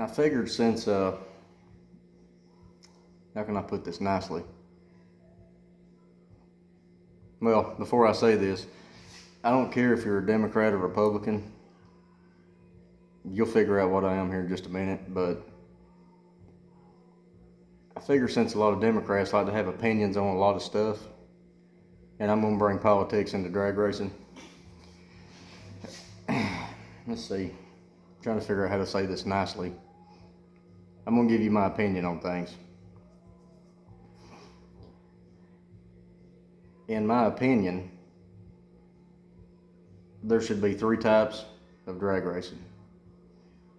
I figured since, how can I put this nicely? Well, before I say this, I don't care if you're a Democrat or Republican. You'll figure out what I am here in just a minute, but I figure since a lot of Democrats like to have opinions on a lot of stuff, and I'm going to bring politics into drag racing. Let's see. I'm trying to figure out how to say this nicely. I'm going to give you my opinion on things. In my opinion, there should be three types of drag racing.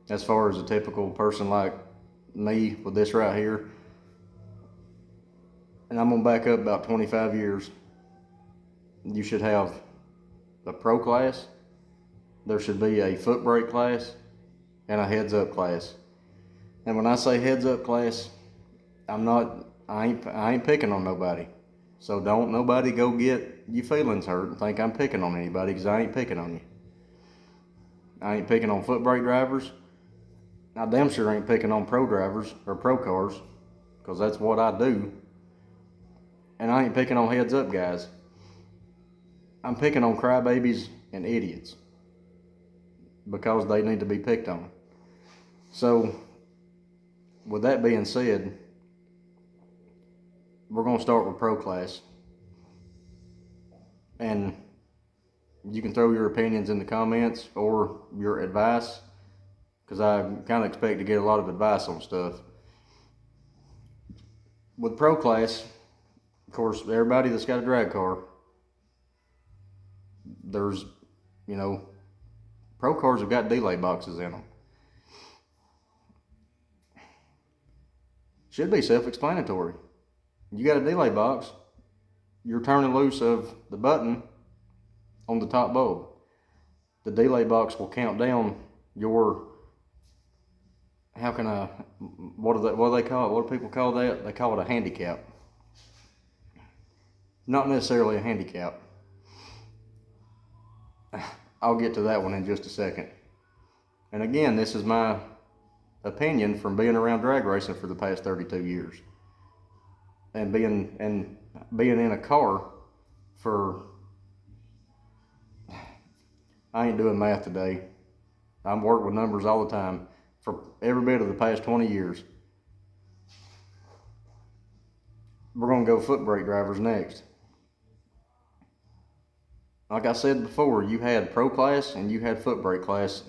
As far as a typical person like me with this right here, and I'm going to back up about 25 years, you should have a pro class, there should be a foot brake class, and a heads up class. And when I say heads up class, I ain't picking on nobody. So don't nobody go get your feelings hurt and think I'm picking on anybody, because I ain't picking on you. I ain't picking on foot brake drivers. I damn sure ain't picking on pro drivers or pro cars, because that's what I do. And I ain't picking on heads up guys. I'm picking on crybabies and idiots, because they need to be picked on. So, with that being said, we're going to start with pro class. And you can throw your opinions in the comments or your advice, because I kind of expect to get a lot of advice on stuff. With pro class, of course, everybody that's got a drag car, there's, pro cars have got delay boxes in them. Should be self-explanatory. You got a delay box, you're turning loose of the button on the top bulb. The delay box will count down your, what do they call it? What do people call that? They call it a handicap. Not necessarily a handicap. I'll get to that one in just a second. And again, this is my opinion from being around drag racing for the past 32 years. And being in a car for, I ain't doing math today. I'm working with numbers all the time, for every bit of the past 20 years. We're going to go foot brake drivers next. Like I said before, you had pro class and you had foot brake class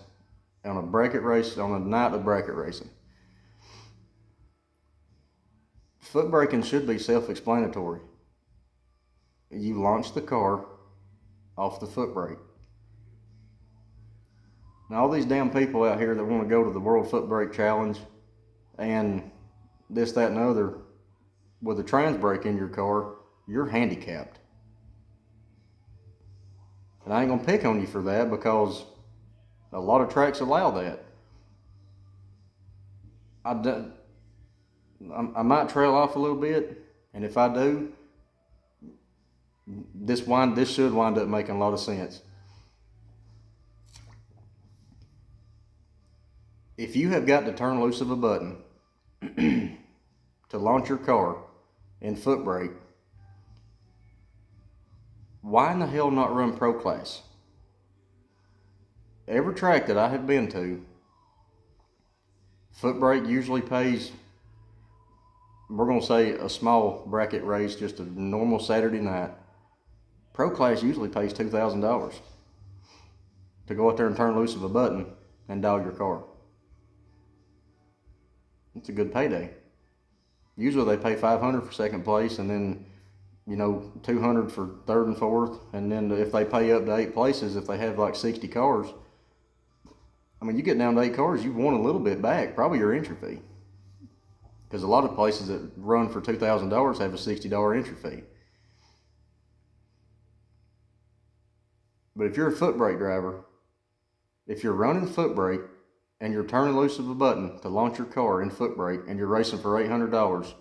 on a bracket race, on a night of bracket racing. Foot braking should be self-explanatory. You launch the car off the foot brake. Now, all these damn people out here that want to go to the World Foot Brake Challenge and this, that, and other, with a trans brake in your car, you're handicapped. And I ain't going to pick on you for that, because a lot of tracks allow that. I might trail off a little bit, and if I do, this should wind up making a lot of sense. If you have got to turn loose of a button to launch your car in foot brake, why in the hell not run pro class? Every track that I have been to, foot brake usually pays, we're going to say a small bracket race, just a normal Saturday night. Pro class usually pays $2,000 to go out there and turn loose of a button and dial your car. It's a good payday. Usually they pay $500 for second place, and then $200 for third and fourth, and then if they pay up to 8 places, if they have like 60 cars, I mean, you get down to 8 cars, you want a little bit back, probably your entry fee, because a lot of places that run for $2,000 have a $60 entry fee. But if you're a foot brake driver, if you're running foot brake and you're turning loose of a button to launch your car in foot brake and you're racing for $800,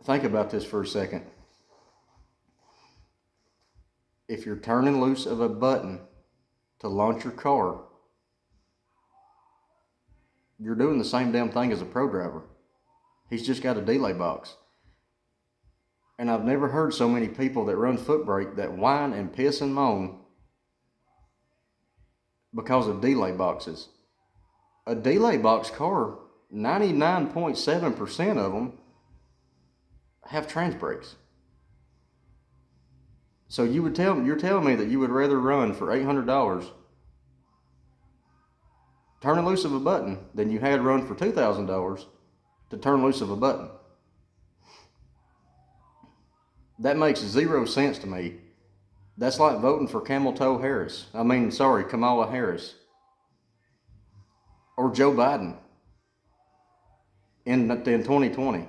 think about this for a second. If you're turning loose of a button to launch your car, you're doing the same damn thing as a pro driver. He's just got a delay box. And I've never heard so many people that run foot brake that whine and piss and moan because of delay boxes. A delay box car, 99.7% of them have trans brakes. So you're telling me that you would rather run for $800 turning loose of a button than you had run for $2,000 to turn loose of a button. That makes 0 sense to me. That's like voting for Kamala Harris. Or Joe Biden in 2020.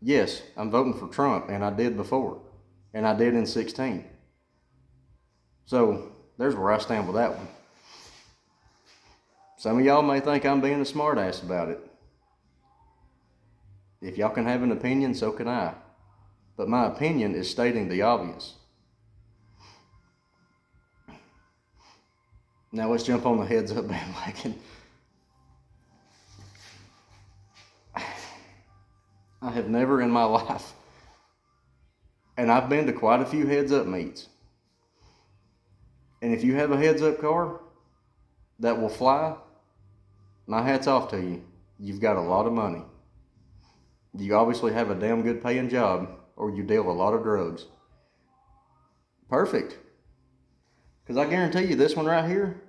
Yes, I'm voting for Trump, and I did before. And I did in 16. So, there's where I stand with that one. Some of y'all may think I'm being a smartass about it. If y'all can have an opinion, so can I. But my opinion is stating the obvious. Now let's jump on the heads up bandwagon. I have never in my life, and I've been to quite a few heads up meets. And if you have a heads up car that will fly, my hat's off to you. You've got a lot of money. You obviously have a damn good paying job, or you deal a lot of drugs. Perfect. Because I guarantee you this one right here,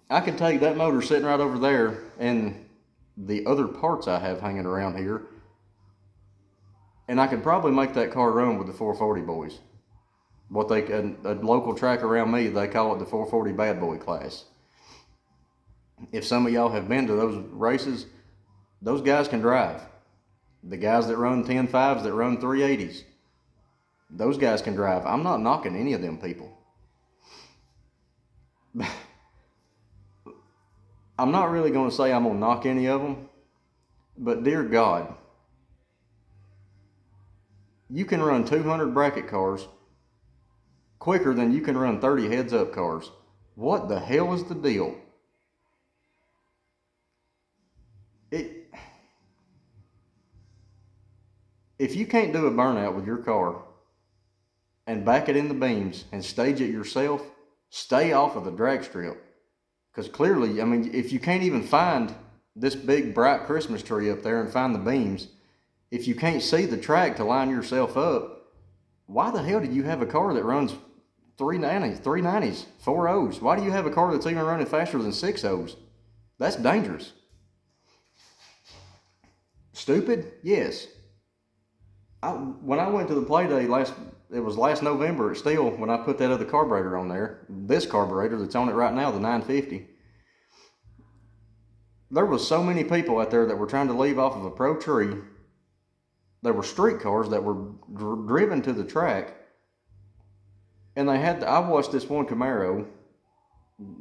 I could take that motor sitting right over there and the other parts I have hanging around here, and I could probably make that car run with the 440 boys. A local track around me, they call it the 440 bad boy class. If some of y'all have been to those races, those guys can drive. The guys that run 10.5s, that run 380s, those guys can drive. I'm not knocking any of them people. I'm not really going to say I'm going to knock any of them, but dear God, you can run 200 bracket cars quicker than you can run 30 heads-up cars. What the hell is the deal? If you can't do a burnout with your car and back it in the beams and stage it yourself, stay off of the drag strip. Because clearly, I mean, if you can't even find this big bright Christmas tree up there and find the beams, if you can't see the track to line yourself up, why the hell do you have a car that runs 390s, 4.0s? Why do you have a car that's even running faster than 6.0s? That's dangerous. Stupid? Yes. When I went to the play day last November at Steel, when I put that other carburetor on there, this carburetor that's on it right now, the 950, there was so many people out there that were trying to leave off of a pro tree. There were street cars that were driven to the track, and I watched this one Camaro.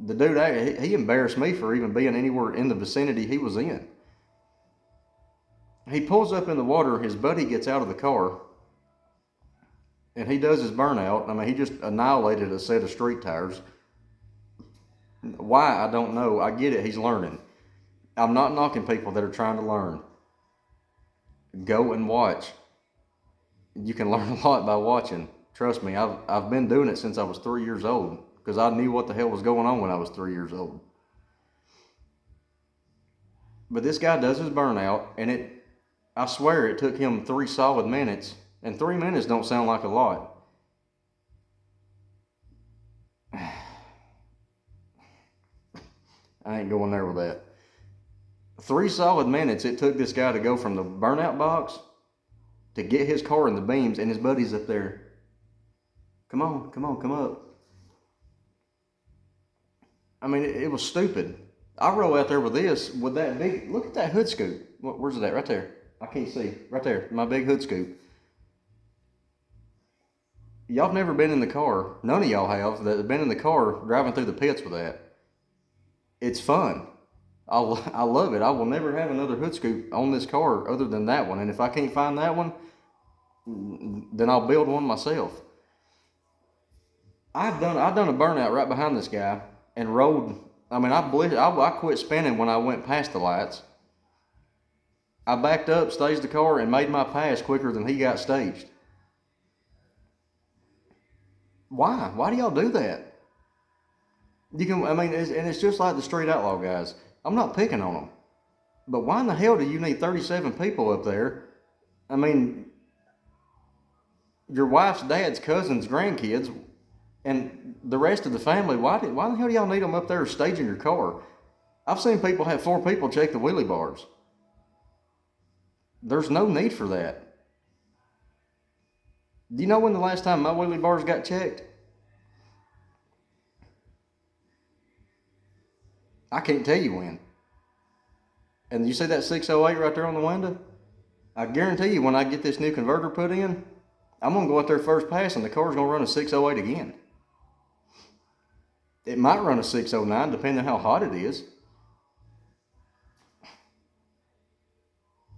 The dude, he embarrassed me for even being anywhere in the vicinity he was in. He pulls up in the water, his buddy gets out of the car, and he does his burnout. I mean, he just annihilated a set of street tires. Why, I don't know. I get it, he's learning. I'm not knocking people that are trying to learn. Go and watch. You can learn a lot by watching. Trust me, I've been doing it since I was 3 years old, because I knew what the hell was going on when I was 3 years old. But this guy does his burnout, and I swear it took him 3 solid minutes, and 3 minutes don't sound like a lot. I ain't going there with that. 3 solid minutes it took this guy to go from the burnout box to get his car in the beams, and his buddy's up there. Come on, come up. I mean, it was stupid. I roll out there with that big, look at that hood scoop. Where's it at? Right there. I can't see. Right there, my big hood scoop. Y'all have never been in the car. None of y'all have that have been in the car driving through the pits with that. It's fun. I love it. I will never have another hood scoop on this car other than that one. And if I can't find that one, then I'll build one myself. I've done a burnout right behind this guy and rolled I mean, I quit spinning when I went past the lights. I backed up, staged the car, and made my pass quicker than he got staged. Why? Why do y'all do that? I mean, it's just like the street outlaw guys. I'm not picking on them. But why in the hell do you need 37 people up there? I mean, your wife's dad's cousins, grandkids, and the rest of the family, why the hell do y'all need them up there staging your car? I've seen people have 4 people check the wheelie bars. There's no need for that. Do you know when the last time my wheelie bars got checked? I can't tell you when. And you see that 608 right there on the window? I guarantee you when I get this new converter put in, I'm going to go out there first pass and the car's going to run a 608 again. It might run a 609 depending on how hot it is.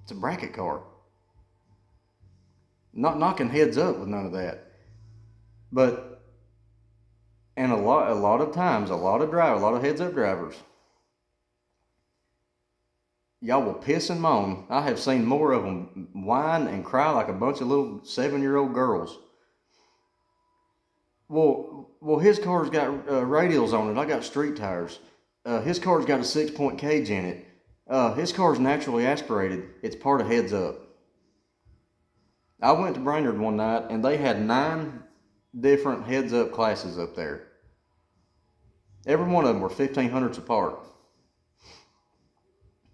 It's a bracket car. Not knocking heads up with none of that. But, and a lot of times, a lot of heads up drivers, y'all will piss and moan. I have seen more of them whine and cry like a bunch of little 7-year-old girls. Well, his car's got radials on it. I got street tires. His car's got a 6-point cage in it. His car's naturally aspirated. It's part of heads up. I went to Brainerd one night and they had 9 different heads up classes up there. Every one of them were 1,500s apart.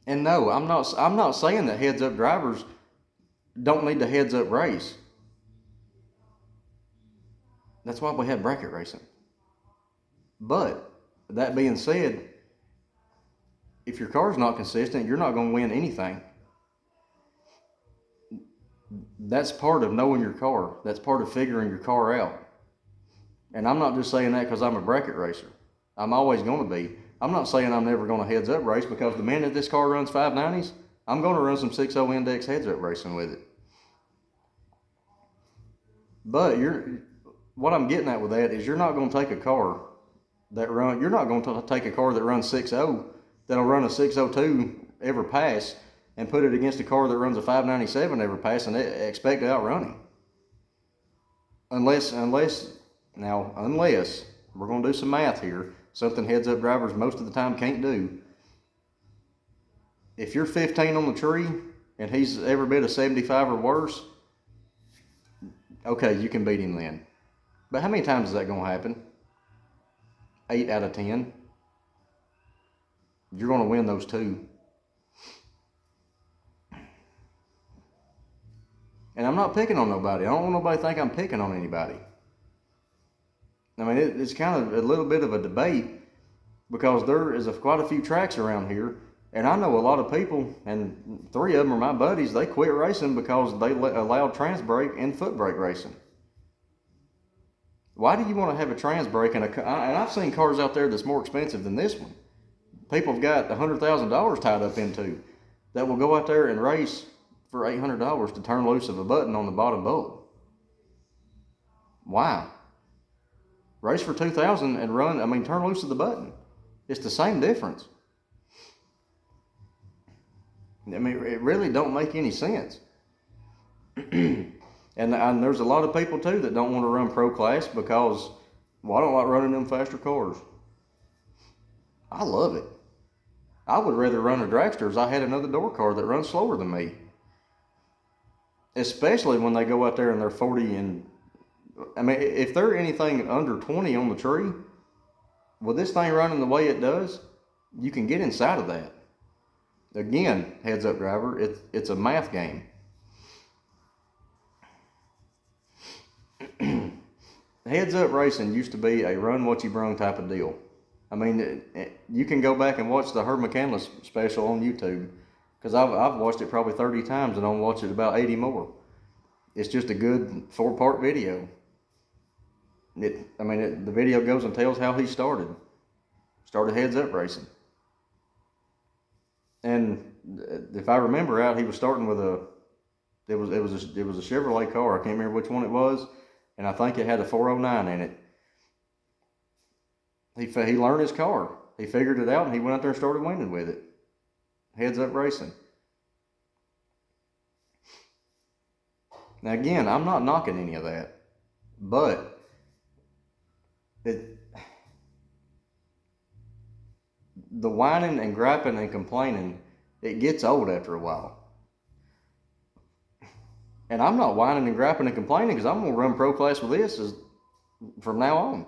And no, I'm not saying that heads up drivers don't need to heads up race. That's why we have bracket racing. But that being said, if your car's not consistent, you're not going to win anything. That's part of knowing your car. That's part of figuring your car out. And I'm not just saying that because I'm a bracket racer. I'm always going to be. I'm not saying I'm never going to heads up race, because the minute this car runs 590s, I'm going to run some 6.0 index heads up racing with it. But what I'm getting at with that is you're not going to take a car you're not going to take a car that runs 6.0, that'll run a 602 every pass, and put it against a car that runs a 597 every pass and expect to outrun him. Unless we're going to do some math here, something heads up drivers most of the time can't do. If you're 15 on the tree and he's every bit of 75 or worse, okay, you can beat him then. But how many times is that going to happen? 8 out of 10. You're going to win those 2. And I'm not picking on nobody. I don't want nobody to think I'm picking on anybody. I mean, it's kind of a little bit of a debate, because there is quite a few tracks around here, and I know a lot of people, and 3 of them are my buddies. They quit racing because they allowed trans brake and foot brake racing. Why do you want to have a trans brake and I've seen cars out there that's more expensive than this one. People have got $100,000 tied up into that will go out there and race for $800 to turn loose of a button on the bottom bulb. Why? Race for $2,000 and turn loose of the button. It's the same difference. I mean, it really don't make any sense. And there's a lot of people too that don't want to run pro class because, well, I don't like running them faster cars. I love it. I would rather run a dragster if I had another door car that runs slower than me. Especially when they go out there and they're 40 and, I mean, if they're anything under 20 on the tree, with this thing running the way it does, you can get inside of that. Again, heads up driver, it's a math game. Heads up racing used to be a run what you brung type of deal. I mean, you can go back and watch the Herb McCandless special on YouTube, because I've watched it probably 30 times and I'll watch it about 80 more. It's just a good 4-part video. The video goes and tells how he started heads up racing. And if I remember right, he was starting with it was a Chevrolet car. I can't remember which one it was, and I think it had a 409 in it. He learned his car. He figured it out, and he went out there and started winning with it. Heads up racing. Now again, I'm not knocking any of that, but the whining and griping and complaining, it gets old after a while. And I'm not whining and griping and complaining because I'm going to run pro class with this from now on.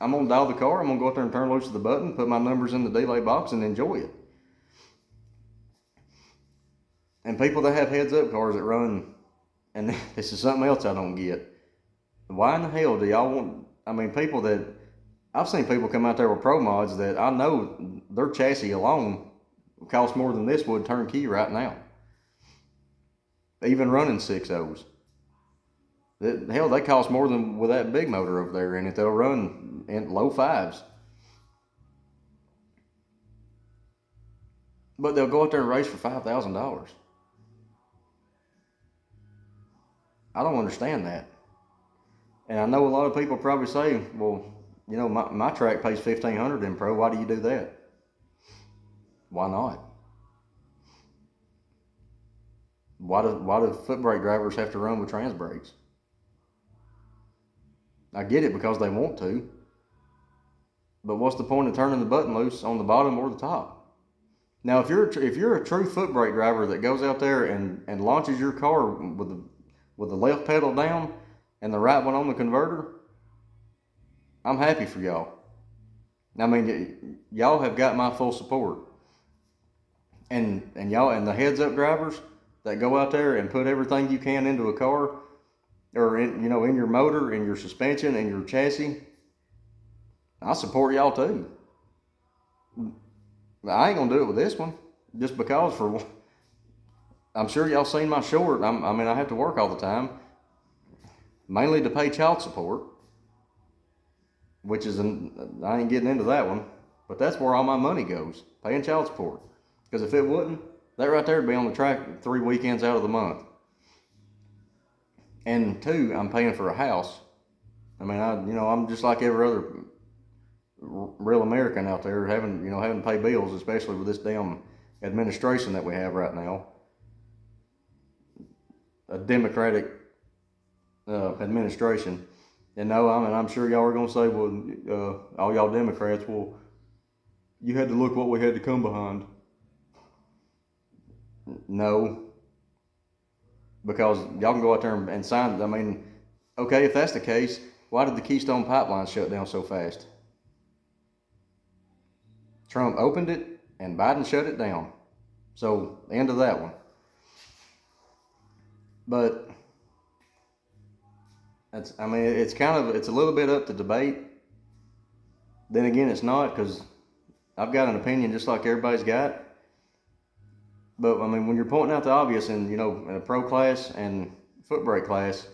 I'm going to dial the car, I'm going to go out there and turn loose the button, put my numbers in the delay box, and enjoy it. And people that have heads-up cars that run, and this is something else I don't get. Why in the hell do y'all want, people that, I've seen people come out there with pro mods that I know their chassis alone costs more than this would turnkey right now. Even running 6.0s. Hell, they cost more than with that big motor over there in it. They'll run in low 5s. But they'll go out there and race for $5,000. I don't understand that. And I know a lot of people probably say, well, you know, my track pays $1,500 in pro. Why do you do that? Why not? Why do foot brake drivers have to run with trans brakes? I get it because they want to. But what's the point of turning the button loose on the bottom or the top? Now, if you're a true foot brake driver that goes out there and launches your car with the left pedal down and the right one on the converter, I'm happy for y'all. I mean, y'all have got my full support. And y'all and the heads up drivers that go out there and put everything you can into a car, or in your motor, in your suspension, and your chassis, I support y'all too. I ain't gonna do it with this one, just because I'm sure y'all seen my short. I have to work all the time, mainly to pay child support, which is, I ain't getting into that one, but that's where all my money goes, paying child support. Because if it wouldn't, that right there would be on the track 3 weekends out of the month. And 2, I'm paying for a house. I'm just like every other real American out there having to pay bills, especially with this damn administration that we have right now. A Democratic administration. And no, I'm sure y'all are going to say, well, all y'all Democrats, well, you had to look what we had to come behind. No. Because y'all can go out there and sign it. Okay, if that's the case, why did the Keystone Pipeline shut down so fast? Trump opened it and Biden shut it down. So, end of that one. But it's a little bit up to debate. Then again, it's not, because I've got an opinion just like everybody's got. But when you're pointing out the obvious in a pro class and foot brake class,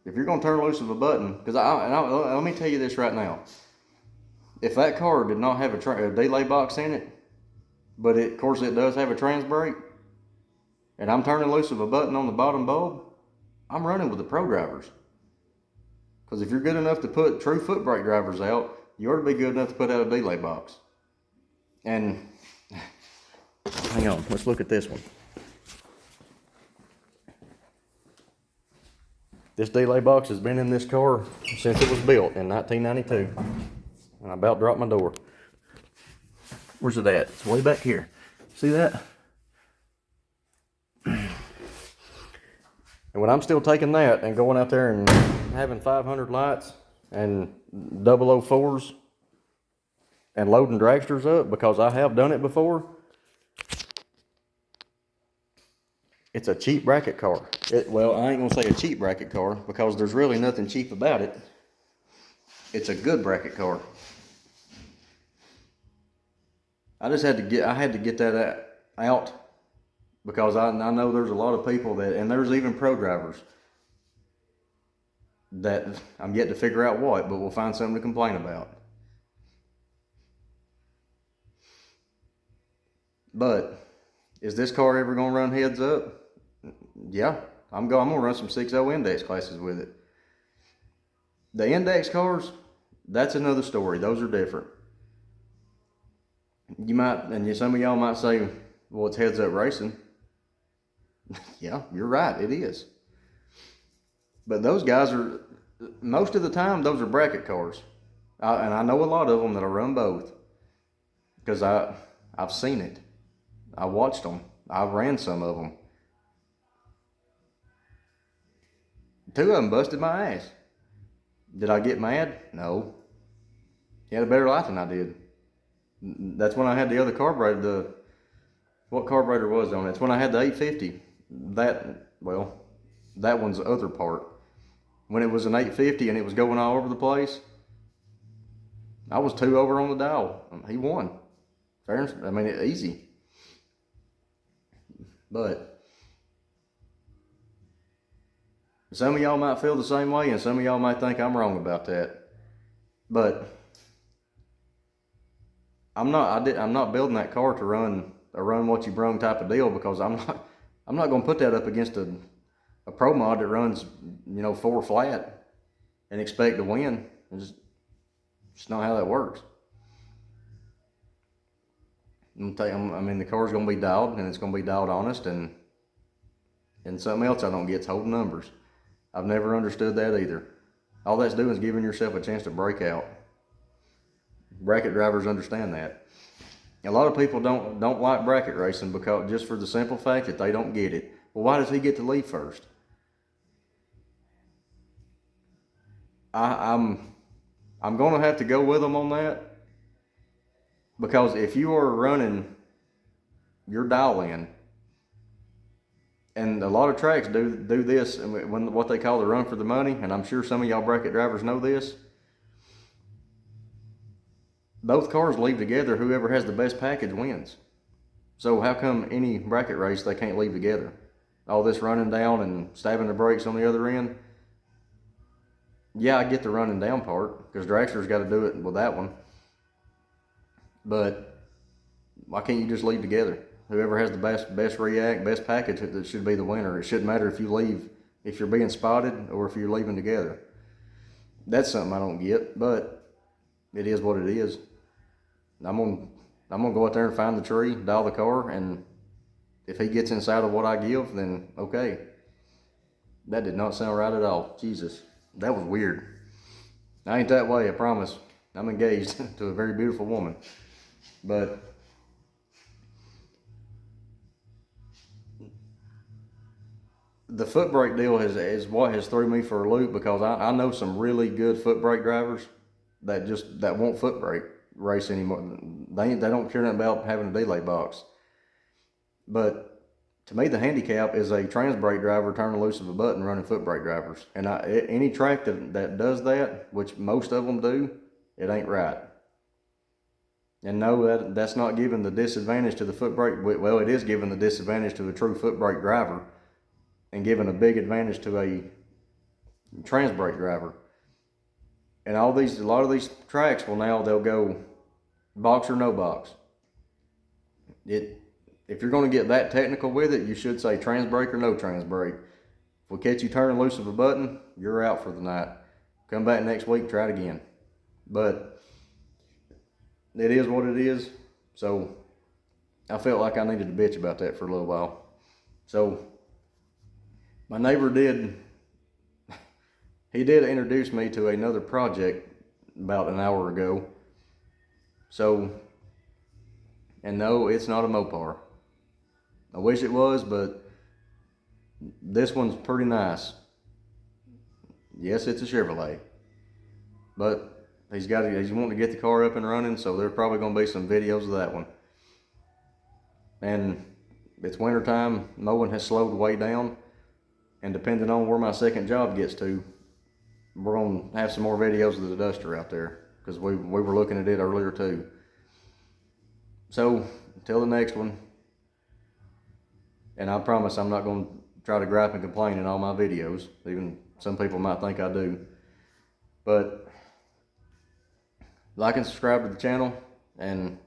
if you're going to turn loose of a button, because let me tell you this right now. If that car did not have a delay box in it, but of course it does have a trans brake, and I'm turning loose of a button on the bottom bulb, I'm running with the pro drivers. Because if you're good enough to put true foot brake drivers out, you ought to be good enough to put out a delay box. And hang on, let's look at this one. This delay box has been in this car since it was built in 1992. And I about dropped my door. Where's it at? It's way back here. See that? And when I'm still taking that and going out there and having 500 lights and 004s and loading dragsters up, because I have done it before, it's a cheap bracket car. Well, I ain't gonna say a cheap bracket car because there's really nothing cheap about it. It's a good bracket car. I had to get that out because I know there's a lot of people and there's even pro drivers that I'm yet to figure out what, but we'll find something to complain about. But is this car ever gonna run heads up? Yeah, I'm gonna run some 6.0 index classes with it. The index cars, that's another story. Those are different. You might, and some of y'all might say, well, it's heads up racing. Yeah, you're right, it is. But those guys are, most of the time, those are bracket cars. And I know a lot of them that'll run both because I've seen it. I watched them. I ran some of them. 2 of them busted my ass. Did I get mad? No. He had a better life than I did. That's when I had the other carburetor. What carburetor was on it? It's when I had the 850. That one's the other part. When it was an 850 and it was going all over the place, I was 2 over on the dial. He won. Fair, I mean, easy. But some of y'all might feel the same way, and some of y'all might think I'm wrong about that. But I'm not building that car to run a run what you brung type of deal, because I'm not going to put that up against a pro mod that runs 4 flat and expect to win. It's just not how that works. The car's going to be dialed, and it's going to be dialed honest, and something else I don't get is holding numbers. I've never understood that either. All that's doing is giving yourself a chance to break out. Bracket drivers understand that. A lot of people don't like bracket racing because just for the simple fact that they don't get it. Well, why does he get to leave first? I'm going to have to go with them on that, because if you are running your dial in, and a lot of tracks do this, when what they call the run for the money, and I'm sure some of y'all bracket drivers know this. Both cars leave together. Whoever has the best package wins. So how come any bracket race they can't leave together? All this running down and stabbing the brakes on the other end. Yeah, I get the running down part because Dragster's got to do it with that one. But why can't you just leave together? Whoever has the best react, best package, that should be the winner. It shouldn't matter if you're being spotted or if you're leaving together. That's something I don't get, but it is what it is. I'm gonna go out there and find the tree, dial the car, and if he gets inside of what I give, then okay. That did not sound right at all. Jesus, that was weird. I ain't that way, I promise. I'm engaged to a very beautiful woman. But the foot brake deal is what has threw me for a loop, because I know some really good foot brake drivers that won't foot brake race anymore. They don't care nothing about having a delay box. But to me, the handicap is a trans brake driver turning loose of a button running foot brake drivers. And any track that does that, which most of them do, it ain't right. And no, that's not giving the disadvantage to the foot brake. Well, it is giving the disadvantage to a true foot brake driver and giving a big advantage to a trans brake driver. And a lot of these tracks they'll go box or no box. If you're going to get that technical with it, you should say trans brake or no trans brake. If we catch you turning loose of a button, you're out for the night. Come back next week, try it again. But it is what it is. So I felt like I needed to bitch about that for a little while. So my neighbor did introduce me to another project about an hour ago. So, and no, it's not a Mopar. I wish it was, but this one's pretty nice. Yes, it's a Chevrolet, but he's wanting to get the car up and running, so there's probably going to be some videos of that one. And it's winter time, mowing has slowed way down, and depending on where my second job gets to, we're going to have some more videos of the Duster out there, because we were looking at it earlier too. So, until the next one, and I promise I'm not going to try to gripe and complain in all my videos, even some people might think I do. But like and subscribe to the channel, and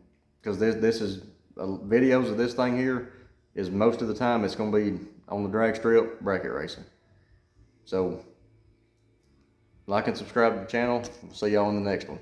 because this is videos of this thing here is most of the time it's going to be on the drag strip bracket racing. So like and subscribe to the channel. See y'all in the next one.